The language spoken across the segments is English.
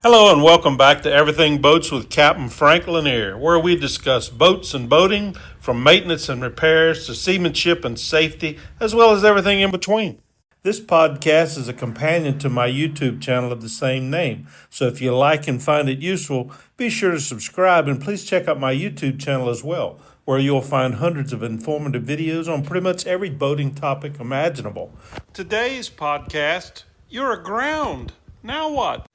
Hello and welcome back to Everything Boats with Captain Frank Lanier, where we discuss boats and boating, from maintenance and repairs to seamanship and safety, as well as everything in between. This podcast is a companion to my YouTube channel of the same name, so if you like and find it useful, be sure to subscribe and please check out my YouTube channel as well, where you'll find hundreds of informative videos on pretty much every boating topic imaginable. Today's podcast, you're aground. Now what?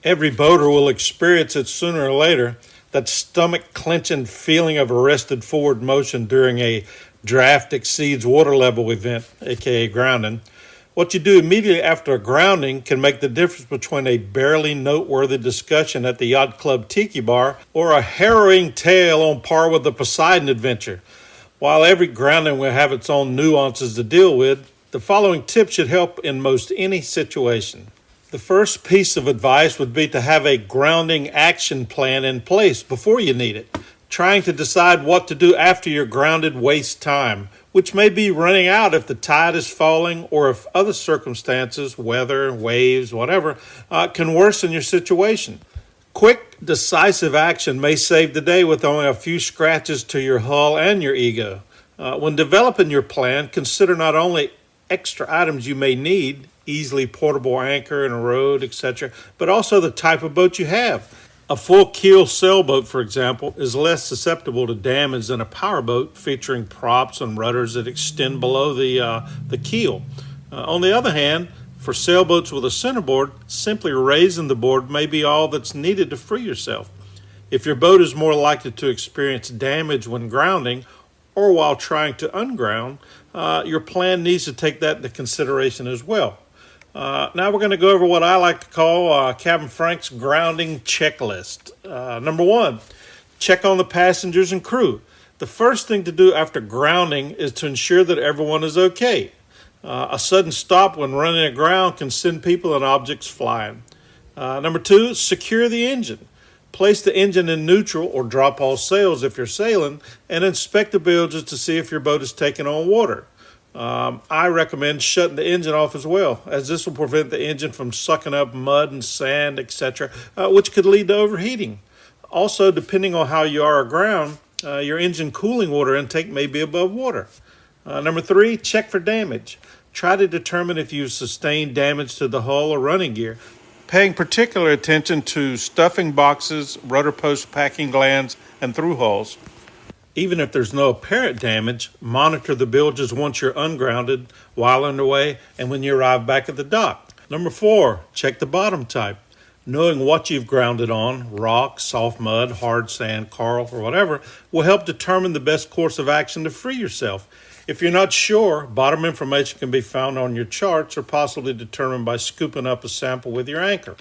Every boater will experience it sooner or later, that stomach-clenching feeling of arrested forward motion during a draft exceeds water level event, aka grounding. What you do immediately after a grounding can make the difference between a barely noteworthy discussion at the Yacht Club Tiki Bar or a harrowing tale on par with the Poseidon adventure. While every grounding will have its own nuances to deal with, the following tips should help in most any situation. The first piece of advice would be to have a grounding action plan in place before you need it. Trying to decide what to do after you're grounded wastes time, which may be running out if the tide is falling or if other circumstances, weather, waves, whatever, can worsen your situation. Quick, decisive action may save the day with only a few scratches to your hull and your ego. When developing your plan, consider not only extra items you may need, easily portable anchor and a rod, etc., but also the type of boat you have. A full keel sailboat, for example, is less susceptible to damage than a powerboat featuring props and rudders that extend below the keel. On the other hand, for sailboats with a centerboard, simply raising the board may be all that's needed to free yourself. If your boat is more likely to experience damage when grounding or while trying to unground, your plan needs to take that into consideration as well. Now we're going to go over what I like to call Captain Frank's grounding checklist. Number one, check on the passengers and crew. The first thing to do after grounding is to ensure that everyone is okay. A sudden stop when running aground can send people and objects flying. Number two, secure the engine. Place the engine in neutral or drop all sails if you're sailing and inspect the bilges to see if your boat is taking on water. I recommend shutting the engine off as well, as this will prevent the engine from sucking up mud and sand, etc., which could lead to overheating. Also, depending on how you are aground, your engine cooling water intake may be above water. Number three, check for damage. Try to determine if you've sustained damage to the hull or running gear, paying particular attention to stuffing boxes, rudder post packing glands, and through hulls. Even if there's no apparent damage, monitor the bilges once you're ungrounded, while underway, and when you arrive back at the dock. Number four, check the bottom type. Knowing what you've grounded on, rock, soft mud, hard sand, coral, or whatever, will help determine the best course of action to free yourself. If you're not sure, bottom information can be found on your charts or possibly determined by scooping up a sample with your anchor.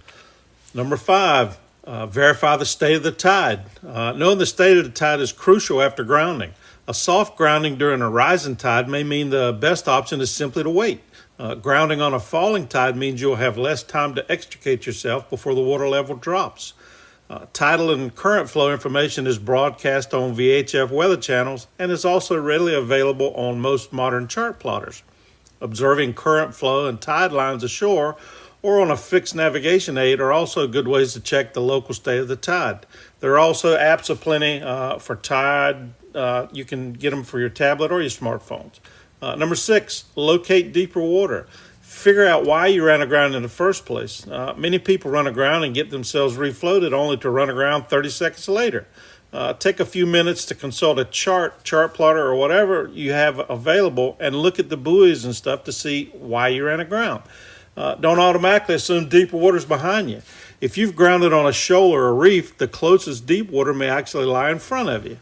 Number five, verify the state of the tide. Knowing the state of the tide is crucial after grounding. A soft grounding during a rising tide may mean the best option is simply to wait. Grounding on a falling tide means you'll have less time to extricate yourself before the water level drops. Tidal and current flow information is broadcast on VHF weather channels and is also readily available on most modern chart plotters. Observing current flow and tide lines ashore or on a fixed navigation aid are also good ways to check the local state of the tide. There are also apps aplenty for tide. You can get them for your tablet or your smartphones. Number six, locate deeper water. Figure out why you ran aground in the first place. Many people run aground and get themselves refloated only to run aground 30 seconds later. Take a few minutes to consult a chart plotter, or whatever you have available and look at the buoys and stuff to see why you ran aground. Don't automatically assume deeper water is behind you. If you've grounded on a shoal or a reef, the closest deep water may actually lie in front of you.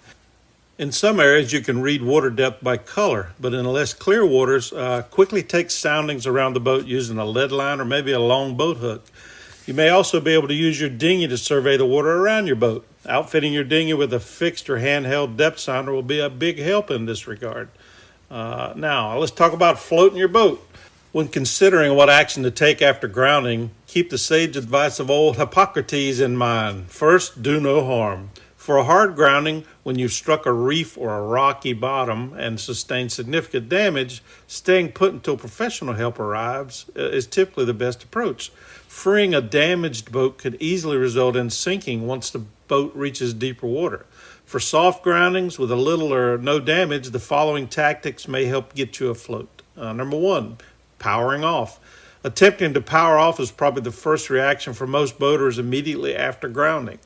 In some areas, you can read water depth by color, but in less clear waters, quickly take soundings around the boat using a lead line or maybe a long boat hook. You may also be able to use your dinghy to survey the water around your boat. Outfitting your dinghy with a fixed or handheld depth sounder will be a big help in this regard. Now, let's talk about floating your boat. When considering what action to take after grounding, keep the sage advice of old Hippocrates in mind. First, do no harm. For a hard grounding, when you've struck a reef or a rocky bottom and sustained significant damage, staying put until professional help arrives is typically the best approach. Freeing a damaged boat could easily result in sinking once the boat reaches deeper water. For soft groundings with a little or no damage, the following tactics may help get you afloat. Number one, powering off. Attempting to power off is probably the first reaction for most boaters immediately after grounding.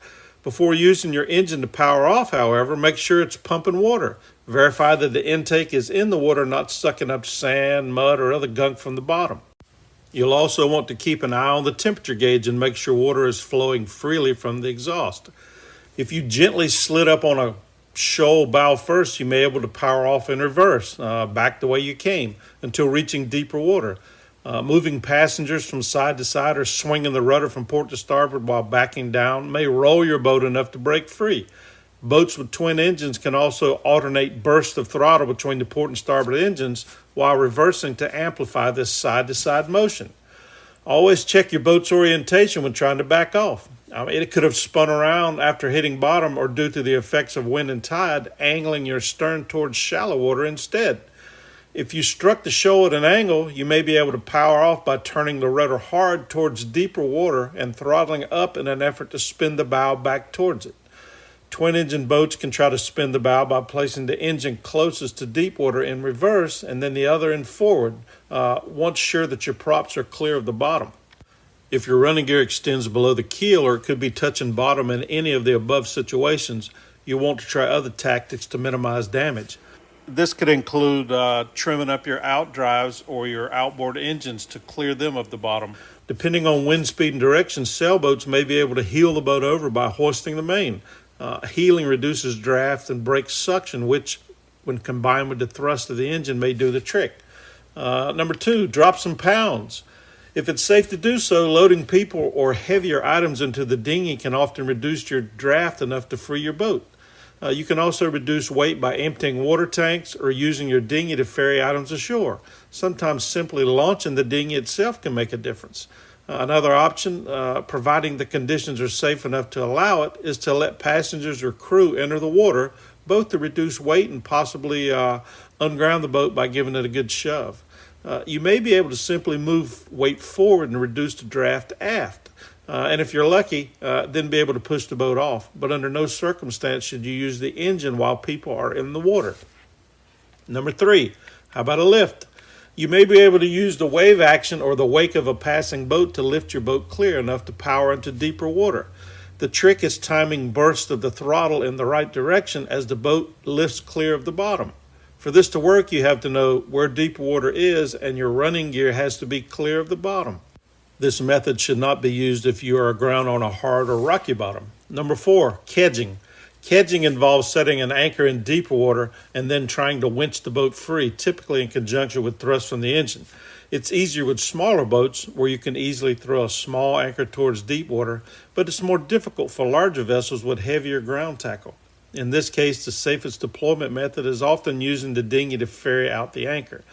Before using your engine to power off, however, make sure it's pumping water. Verify that the intake is in the water, not sucking up sand, mud, or other gunk from the bottom. You'll also want to keep an eye on the temperature gauge and make sure water is flowing freely from the exhaust. If you gently slid up on a shoal bow first, you may be able to power off in reverse, back the way you came, until reaching deeper water. Moving passengers from side to side or swinging the rudder from port to starboard while backing down may roll your boat enough to break free. Boats with twin engines can also alternate bursts of throttle between the port and starboard engines while reversing to amplify this side-to-side motion. Always check your boat's orientation when trying to back off. It could have spun around after hitting bottom or due to the effects of wind and tide, angling your stern towards shallow water instead. If you struck the shoal at an angle, you may be able to power off by turning the rudder hard towards deeper water and throttling up in an effort to spin the bow back towards it. Twin-engine boats can try to spin the bow by placing the engine closest to deep water in reverse and then the other in forward, once sure that your props are clear of the bottom. If your running gear extends below the keel or it could be touching bottom in any of the above situations, you'll want to try other tactics to minimize damage. This could include trimming up your outdrives or your outboard engines to clear them of the bottom. Depending on wind speed and direction, sailboats may be able to heel the boat over by hoisting the main. Heeling reduces draft and breaks suction, which, when combined with the thrust of the engine, may do the trick. Number two, drop some pounds. If it's safe to do so, loading people or heavier items into the dinghy can often reduce your draft enough to free your boat. You can also reduce weight by emptying water tanks or using your dinghy to ferry items ashore. Sometimes simply launching the dinghy itself can make a difference. Another option, providing the conditions are safe enough to allow it, is to let passengers or crew enter the water, both to reduce weight and possibly unground the boat by giving it a good shove. You may be able to simply move weight forward and reduce the draft aft. And if you're lucky, then be able to push the boat off. But under no circumstance should you use the engine while people are in the water. Number three, how about a lift? You may be able to use the wave action or the wake of a passing boat to lift your boat clear enough to power into deeper water. The trick is timing bursts of the throttle in the right direction as the boat lifts clear of the bottom. For this to work, you have to know where deep water is, and your running gear has to be clear of the bottom. This method should not be used if you are aground on a hard or rocky bottom. Number four, kedging. Kedging involves setting an anchor in deeper water and then trying to winch the boat free, typically in conjunction with thrust from the engine. It's easier with smaller boats where you can easily throw a small anchor towards deep water, but it's more difficult for larger vessels with heavier ground tackle. In this case, the safest deployment method is often using the dinghy to ferry out the anchor.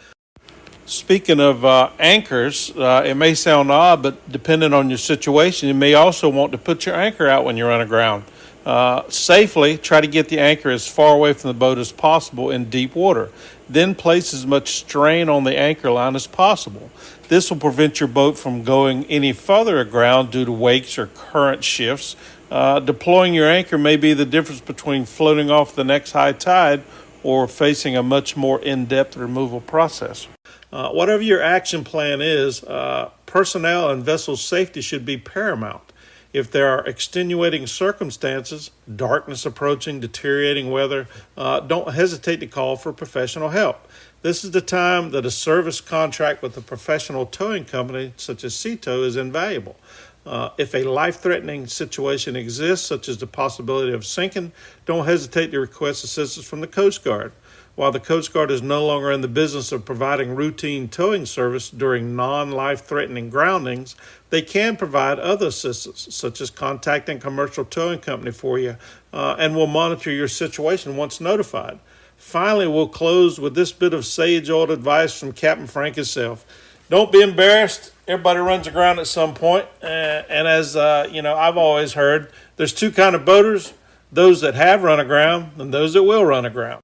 Speaking of anchors, it may sound odd, but depending on your situation, you may also want to put your anchor out when you're aground. Safely, try to get the anchor as far away from the boat as possible in deep water. Then place as much strain on the anchor line as possible. This will prevent your boat from going any further aground due to wakes or current shifts. Deploying your anchor may be the difference between floating off the next high tide or facing a much more in-depth removal process. Whatever your action plan is, personnel and vessel safety should be paramount. If there are extenuating circumstances, darkness approaching, deteriorating weather, don't hesitate to call for professional help. This is the time that a service contract with a professional towing company, such as Sea-Tow, is invaluable. If a life-threatening situation exists, such as the possibility of sinking, don't hesitate to request assistance from the Coast Guard. While the Coast Guard is no longer in the business of providing routine towing service during non-life-threatening groundings, they can provide other assistance, such as contacting a commercial towing company for you, and will monitor your situation once notified. Finally, we'll close with this bit of sage-old advice from Captain Frank himself. Don't be embarrassed. Everybody runs aground at some point. And as I've always heard, there's two kind of boaters, those that have run aground and those that will run aground.